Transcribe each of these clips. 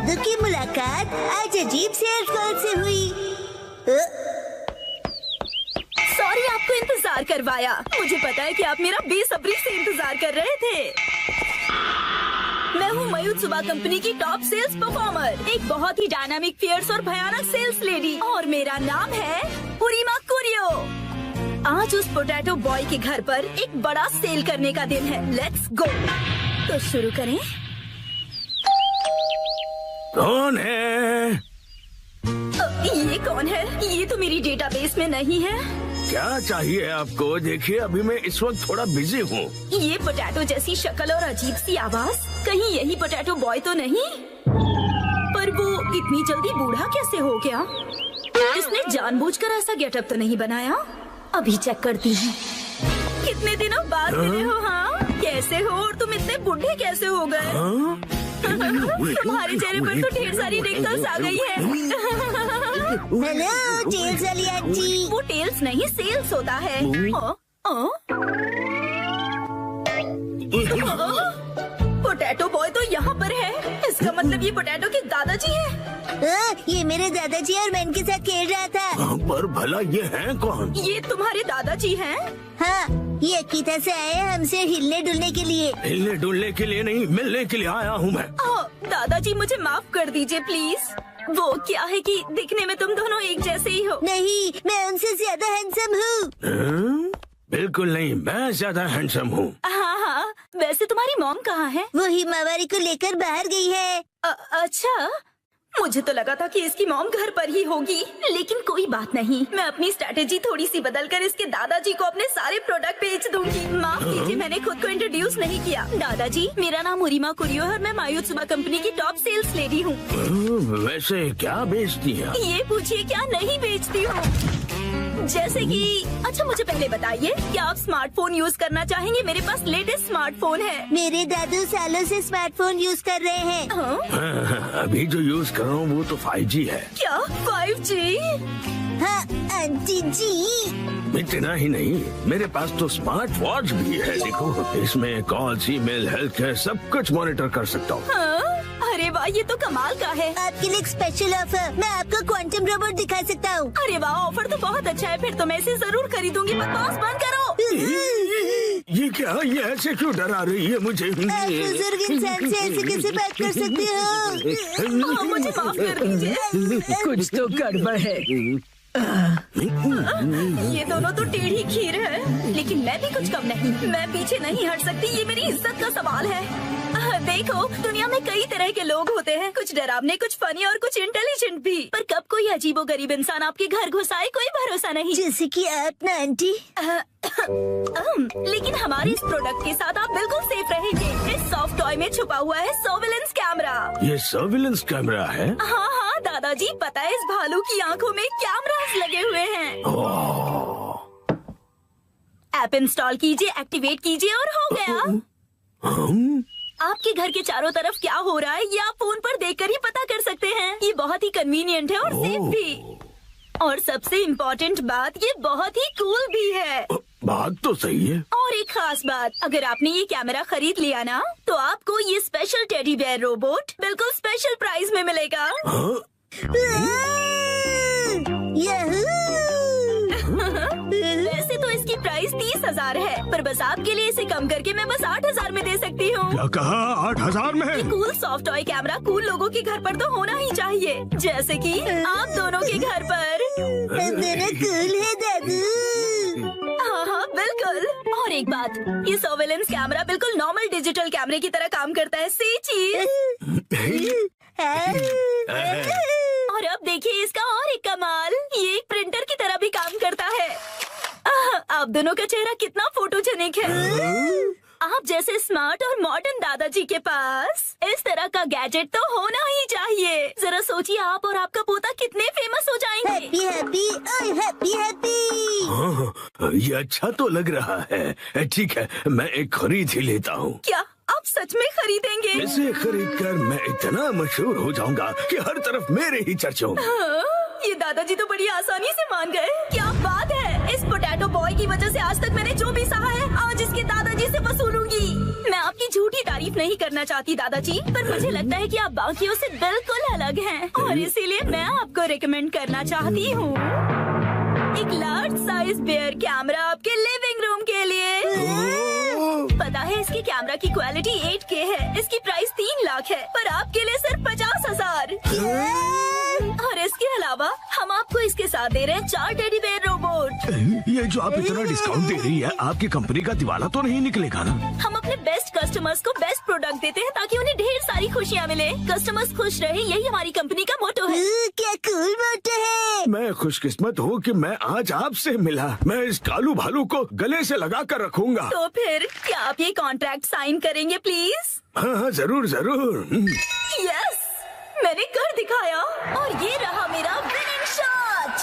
दादू की मुलाकात आज अजीब से कॉल से हुई। सॉरी आपको इंतजार करवाया। मुझे पता है कि आप मेरा बेसब्री से इंतजार कर रहे थे। मैं हूँ मायुत्सुबा कंपनी की टॉप सेल्स परफॉर्मर, एक बहुत ही डायनामिक, फियर्स और भयानक सेल्स लेडी, और मेरा नाम है उरीमा कुरियो। आज उस पोटैटो बॉय के घर पर एक बड़ा सेल करने का दिन है। Let's go. तो शुरू करें। कौन है? ये कौन है? ये तो मेरी डेटाबेस में नहीं है। क्या चाहिए आपको? देखिए अभी मैं इस वक्त थोड़ा बिजी हूँ। ये पोटैटो जैसी शक्ल और अजीब सी आवाज, कहीं यही पोटैटो बॉय तो नहीं? पर वो इतनी जल्दी बूढ़ा कैसे हो गया? इसने जानबूझकर ऐसा गेटअप तो नहीं बनाया? अभी चेक करती हूँ। कितने दिनों बाद मिले हो? हाँ, कैसे हो? और तुम इतने बूढ़े कैसे हो गए? तुम्हारे चेहरे पर तो ढेर सारी रिंकल्स आ गई है। हेलो टेल्स वाली आंटी। वो टेल्स नहीं, सेल्स होता है। पोटैटो बॉय तो यहाँ पर है। इसका मतलब ये पोटैटो के दादाजी हैं। ये मेरे दादाजी और मैं इनके साथ खेल रहा था। पर भला ये हैं कौन? ये तुम्हारे दादाजी हैं? हाँ, ये अकीता से आए हैं हमसे हिलने डुलने के लिए। हिलने डुलने के लिए नहीं, मिलने के लिए आया हूँ मैं। दादाजी मुझे माफ कर दीजिए प्लीज। वो क्या है कि दिखने में तुम दोनों एक जैसे ही हो। नहीं, मैं उनसे ज्यादा हैंडसम हूँ। बिल्कुल नहीं, मैं ज्यादा हैंडसम हूँ। हाँ, वैसे तुम्हारी मॉम कहाँ है? वो हिमावारी को लेकर बाहर गई है। अच्छा, मुझे तो लगा था कि इसकी मॉम घर पर ही होगी, लेकिन कोई बात नहीं। मैं अपनी स्ट्रेटेजी थोड़ी सी बदलकर इसके दादाजी को अपने सारे प्रोडक्ट बेच दूंगी। माफ कीजिए, मैंने खुद को इंट्रोड्यूस नहीं किया। दादाजी, मेरा नाम उरीमा कुरियो है और मैं मायुत्सुबा कंपनी की टॉप सेल्स लेडी हूँ। वैसे क्या बेचती है? ये पूछिए, क्या नहीं बेचती हूँ? जैसे कि अच्छा, मुझे पहले बताइए, क्या आप स्मार्टफोन यूज करना चाहेंगे? मेरे पास लेटेस्ट स्मार्टफोन है। मेरे दादू सालों से स्मार्टफोन यूज कर रहे हैं। अभी जो यूज कर रहा हूँ वो तो 5G है। क्या 5G? हाँ आंटी जी। इतना ही नहीं, मेरे पास तो स्मार्ट वॉच भी है। देखो, इसमें कॉल्स, ईमेल, हेल्थ केयर सब कुछ मॉनिटर कर सकता हूँ। अरे वाह, ये तो कमाल का है। आपके लिए एक स्पेशल ऑफर, मैं आपको क्वांटम रोबोट दिखा सकता हूँ। अरे वाह, ऑफर तो बहुत अच्छा है। फिर तो मैं इसे जरूर खरीदूंगी। बकवास बंद करो। ये क्या? ये ऐसे क्यों डरा रही है मुझे? आप बुजुर्ग इंसान से ऐसे कैसे बात कर सकते हो? मुझे माफ कर दीजिए। कुछ तो गड़बड़ है। ये दोनों तो टेढ़ी खीर है, लेकिन मैं भी कुछ कम नहीं। मैं पीछे नहीं हट सकती, ये मेरी इज्जत का सवाल है। देखो, दुनिया में कई तरह के लोग होते हैं, कुछ डरावने, कुछ फनी और कुछ इंटेलिजेंट भी। पर कब कोई अजीबो गरीब इंसान आपके घर घुस आए, कोई भरोसा नहीं। जैसे कि आप ना आंटी। लेकिन हमारे इस प्रोडक्ट के साथ आप बिल्कुल सेफ रहेंगे। इस सॉफ्ट टॉय में छुपा हुआ है सर्विलेंस कैमरा। ये सर्विलेंस कैमरा है? हाँ हाँ दादाजी, पता है इस भालू की आंखों में कैमरास लगे हुए हैं। ऐप इंस्टॉल कीजिए, एक्टिवेट कीजिए और हो गया। आपके घर के चारों तरफ क्या हो रहा है, ये आप फोन पर देखकर ही पता कर सकते हैं। ये बहुत ही कन्वीनियंट है और सेफ भी। और सबसे इम्पोर्टेंट बात, ये बहुत ही कूल भी है। बात तो सही है। और एक खास बात, अगर आपने ये कैमरा खरीद लिया ना, तो आपको ये स्पेशल टेडी बेयर रोबोट बिल्कुल स्पेशल प्राइस में मिलेगा। वैसे तो इसकी प्राइस 30,000 है, पर बस आपके लिए इसे कम करके मैं बस 8,000 में दे सकती हूँ। क्या कहा? 8,000 में? Cool soft toy camera cool लोगों के घर पर तो होना ही चाहिए, जैसे कि आप दोनों के घर पर। मेरा कूल है दादू। हाँ हाँ बिल्कुल। और एक बात, ये सर्विलेंस कैमरा बिल्कुल नॉर्मल डिजिटल कैमरे की तरह काम करता है। सी चीज। और अब देखिए इसका और एक कमाल, ये एक प्रिंटर की तरह भी काम करता है। आप दोनों का चेहरा कितना फोटोजेनिक है। आप जैसे स्मार्ट और मॉडर्न दादाजी के पास इस तरह का गैजेट तो होना ही चाहिए। जरा सोचिए, आप और आपका पोता कितने फेमस हो जाएंगे। हैप्पी हैप्पी ओए हैप्पी हैप्पी। हाँ, ये अच्छा तो लग रहा है। ठीक है, मैं एक खरीद ही लेता हूँ। क्या आप सच में खरीदेंगे? इसे खरीद कर मैं इतना मशहूर हो जाऊंगा कि हर तरफ मेरे ही चर्चे होंगे। ये दादाजी तो बड़ी आसानी से मान गए। क्या बात है, इस पोटैटो बॉय की वजह से आज तक मैंने जो भी सहा है आज इसके दादाजी से वसूलूंगी। मैं आपकी झूठी तारीफ नहीं करना चाहती दादाजी, पर मुझे लगता है कि आप बाकियों से बिल्कुल अलग हैं और इसीलिए मैं आपको रिकमेंड करना चाहती हूँ एक लार्ज साइज बेयर कैमरा आपके लिविंग रूम के लिए। पता है इसकी कैमरा की क्वालिटी 8K है, इसकी प्राइस 3 लाख है, पर आपके लिए सिर्फ 50,000। और इसके अलावा हम आपको इसके साथ दे रहे हैं 4 टेडी बेयर रोबोट। ये जो आप इतना डिस्काउंट दे रही है, आपकी कंपनी का दिवाला तो नहीं निकलेगा ना? हम अपने बेस्ट कस्टमर्स को बेस्ट प्रोडक्ट देते हैं ताकि उन्हें ढेर सारी खुशियाँ मिले। कस्टमर्स खुश रहे, यही हमारी कंपनी का मोटो है। क्या कूल मोटो है। मैं खुशकिस्मत हूँ कि मैं आज आपसे मिला। मैं इस कालू भालू को गले से लगा कर रखूंगा। तो फिर क्या आप ये कॉन्ट्रैक्ट साइन करेंगे प्लीज? हाँ हाँ, जरूर जरूर। यस, मैंने कर दिखाया और ये रहा मेरा विनिंग शॉट।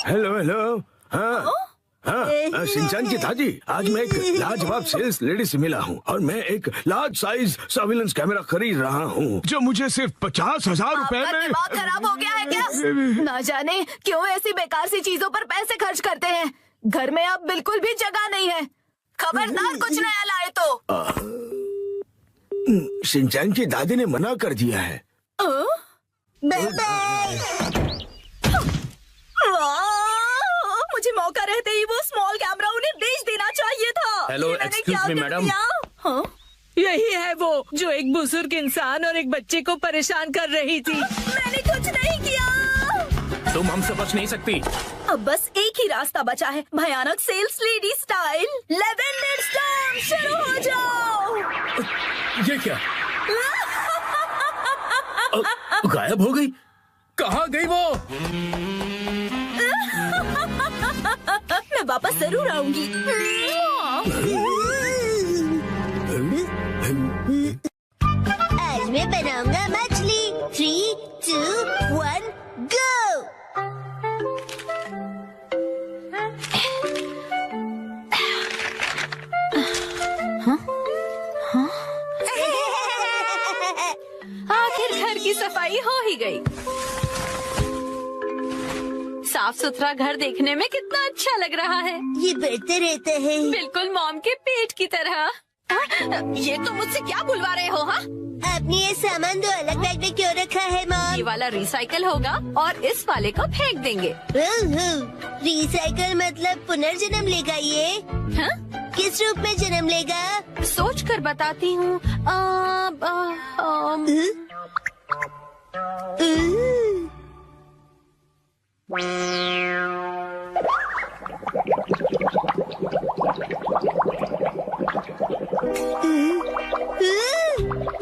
Hello hello. हाँ हाँ, शिनचान की दादी, आज मैं एक लाजवाब सेल्स लेडी से मिला हूँ और मैं एक लार्ज साइज सर्विलेंस कैमरा खरीद रहा हूँ जो मुझे सिर्फ 50,000 रुपए आपका में। दिमाग खराब हो गया है क्या? ना जाने क्यों ऐसी बेकार सी चीजों पर पैसे खर्च करते हैं। घर में अब बिल्कुल भी जगह नहीं है। खबरदार कुछ नया लाए तो। शिनचान की दादी ने मना कर दिया है। Bye bye. मुझे मौका रहते ही वो स्मॉल कैमरा उन्हें बेच देना चाहिए था। हेलो, ये मैंने एक्सक्यूज क्या मी, कर मैडम। दिया? हाँ? यही है वो जो एक बुजुर्ग इंसान और एक बच्चे को परेशान कर रही थी। मैंने कुछ नहीं किया। तुम हमसे बच नहीं सकती। अब बस एक ही रास्ता बचा है, भयानक sales lady style. Lavender storm शुरू हो जाओ। ये क्या? गायब हो गई? कहाँ गई वो? मैं वापस जरूर आऊंगी। आज मैं बनाऊंगा मछली। 3, 2, 1, गो। आखिर घर की सफाई हो ही गई। साफ सुथरा घर देखने में कितना अच्छा लग रहा है। ये बढ़ते रहता है। बिल्कुल मॉम के पेट की तरह। ये तुम मुझसे क्या बुलवा रहे हो? हाँ, आपने ये सामान दो अलग बैग में क्यों रखा है ये मॉम? वाला रिसाइकल होगा और इस वाले को फेंक देंगे। रिसाइकल मतलब पुनर्जन्म लेगा ये? हाँ? किस रूप में जन्म लेगा? सोच कर बताती हूँ।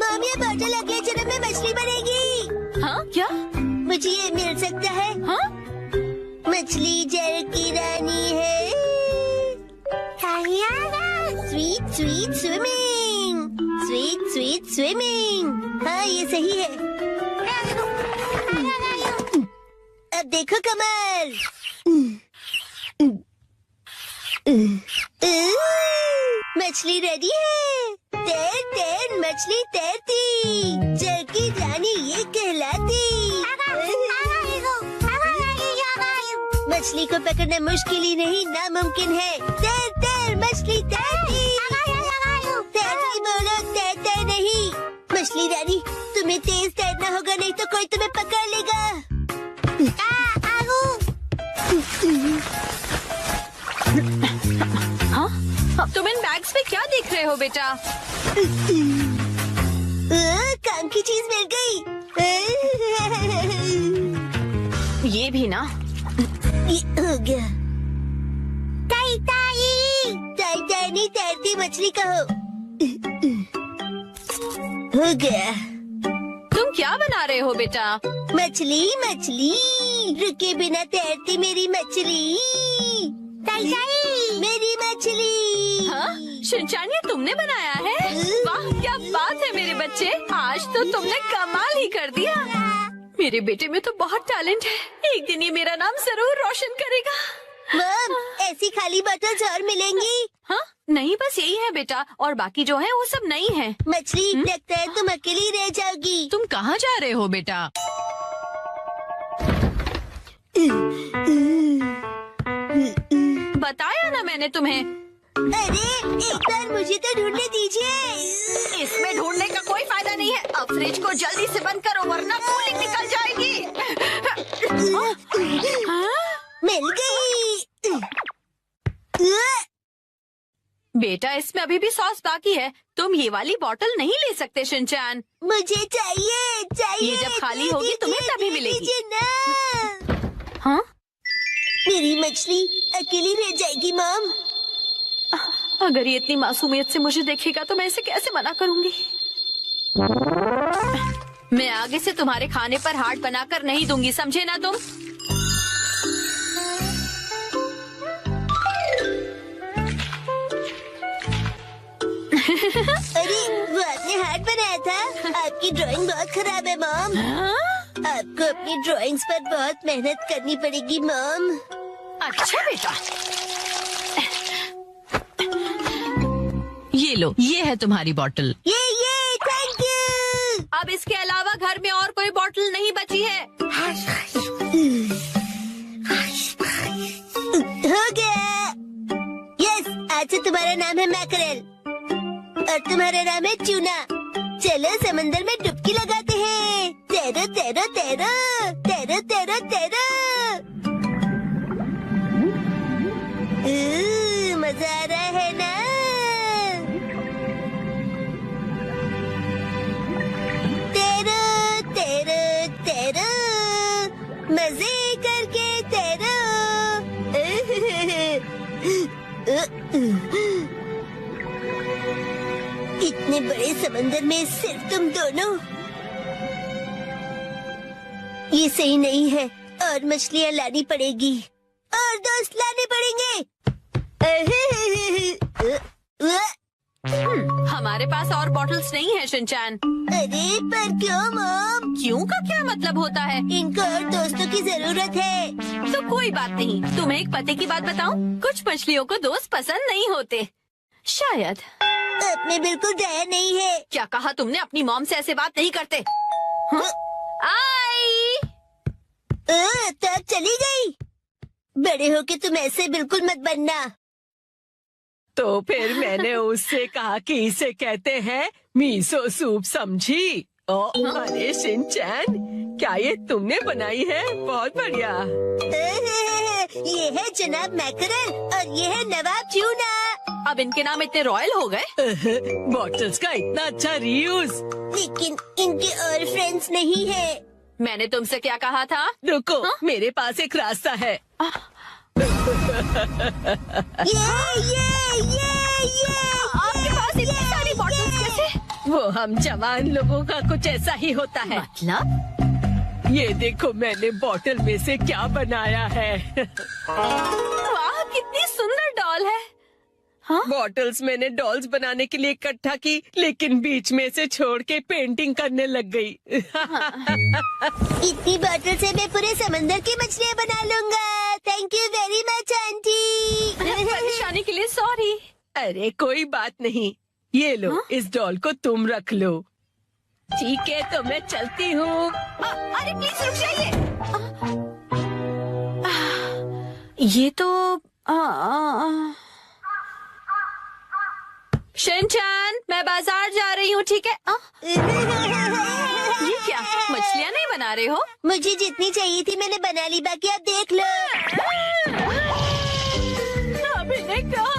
मॉम, ये बॉटल अगले जन्म में मछली बनेगी। हाँ क्या? मुझे ये मिल सकता है? हाँ? मछली जल की रानी है। Sweet sweet swimming, sweet sweet swimming. हाँ, ये सही है। अब देखो कमल। मछली रेडी है। तैर तैर मछली तैरती, जल की रानी ये कहलाती। मछली को पकड़ना मुश्किल ही नहीं नामुमकिन है। तैर तैर मछली तैरती, तैरती बोलो तैरते नहीं। मछली रानी, तुम्हें तेज तैरना होगा, नहीं तो कोई तुम्हें पकड़ लेगा। हाँ? तुम इन बैग्स में क्या देख रहे हो बेटा? काम की चीज मिल गई। ये भी ना। ये हो गया। ताई ताई, ताई ताई नहीं तैरती मछली कहो। हो गया। तुम क्या बना रहे हो बेटा? मछली मछली, रुके बिना तैरती मेरी मछली। ताई ताई, मेरी मछली। हाँ? शिनचान, ये तुमने बनाया है? वाह, क्या बात है मेरे बच्चे, आज तो तुमने कमाल ही कर दिया। मेरे बेटे में तो बहुत टैलेंट है, एक दिन ये मेरा नाम जरूर रोशन करेगा। मॉम, ऐसी खाली बॉटल्स और मिलेंगी? हाँ? नहीं, बस यही है बेटा, और बाकी जो है वो सब नहीं है। मछली, लगता है तुम अकेली रह जाओगी। तुम कहाँ जा रहे हो बेटा? बताया ना मैंने तुम्हें। अरे एक बार मुझे तो ढूंढने दीजिए। इसमें ढूंढने का कोई फायदा नहीं है। अब फ्रिज को जल्दी से बंद करो वरना कूलिंग निकल जाएगी। मिल गई। बेटा इसमें अभी भी सॉस बाकी है। तुम ये वाली बोतल नहीं ले सकते शिनचैन। मुझे चाहिए चाहिए। ये जब खाली होगी तुम्हें तभी मिलेगी। दीजिए ना। हाँ? मेरी मछली अकेली रह जाएगी मॉम। अगर ये इतनी मासूमियत से मुझे देखेगा तो मैं इसे कैसे मना करूंगी। मैं आगे से तुम्हारे खाने पर हार्ट बनाकर नहीं दूंगी, समझे ना तुम। अरे वो आपने हार्ट बनाया था। आपकी ड्राइंग बहुत खराब है मॉम। आपको अपनी ड्राइंग्स पर बहुत मेहनत करनी पड़ेगी मॉम। अच्छा बेटा, ये लो, ये है तुम्हारी बोतल। ये थैंक यू। अब इसके अलावा घर में और कोई बोतल नहीं बची है। हो गया। यस, आज से तुम्हारा नाम है मैकरेल और तुम्हारा नाम है ट्यूना। चलो समंदर में डुबकी लगाते हैं। तैरो तैरो तैरो तैरो तैरो तैरो। मजा आ रहा है ना। तैरो तैरो तैरो मजे करके तैरो। इतने बड़े समंदर में सिर्फ तुम दोनों। ये सही नहीं है और मछलियाँ लानी पड़ेगी और दोस्त लाने पड़ेंगे। हमारे पास और बॉटल्स नहीं है शिनचैन। अरे पर क्यों मॉम? क्यों का क्या मतलब होता है? इनको और दोस्तों की जरूरत है। तो कोई बात नहीं। तुम्हें एक पते की बात बताऊं? कुछ मछलियों को दोस्त पसंद नहीं होते, शायद। अपने बिल्कुल दया नहीं है। क्या कहा तुमने? अपनी मॉम से ऐसे बात नहीं करते। हाँ? आई। तब चली गई। बड़े होके तुम ऐसे बिल्कुल मत बनना। तो फिर मैंने उससे कहा कि इसे कहते हैं मीसो सूप, समझी? अरे शिनचैन, क्या ये तुमने बनाई है? बहुत बढ़िया। ये है जनाब मैकरेल और ये है नवाब ट्यूना। अब इनके नाम इतने रॉयल हो गए। बॉटल्स का इतना अच्छा रीयूज। लेकिन इनके और फ्रेंड्स नहीं है। मैंने तुमसे क्या कहा था? रुको, मेरे पास एक रास्ता है। ये आपके पास इतनी सारी बॉटल्स कैसे? वो हम जवान लोगों का कुछ ऐसा ही होता है। मतलब? ये देखो मैंने बॉटल में से क्या बनाया है। वाह, कितनी सुंदर डॉल है। हाँ? बॉटल्स मैंने डॉल्स बनाने के लिए इकट्ठा की, लेकिन बीच में से छोड़ के पेंटिंग करने लग गई। इतनी बॉटल से मैं पूरे समंदर की मछलियाँ बना लूंगा। Thank you very much aunty. परेशानी के लिए सॉरी। अरे कोई बात नहीं, ये लो। हाँ? इस डॉल को तुम रख लो। ठीक है, तो मैं चलती हूँ। अरे प्लीज रुक जाइए। ये तो शिनचैन, मैं बाजार जा रही हूँ, ठीक है? ये क्या, मछलियाँ नहीं बना रहे हो? मुझे जितनी चाहिए थी मैंने बना ली, बाकी आप देख लो। अब इन्हें कहाँ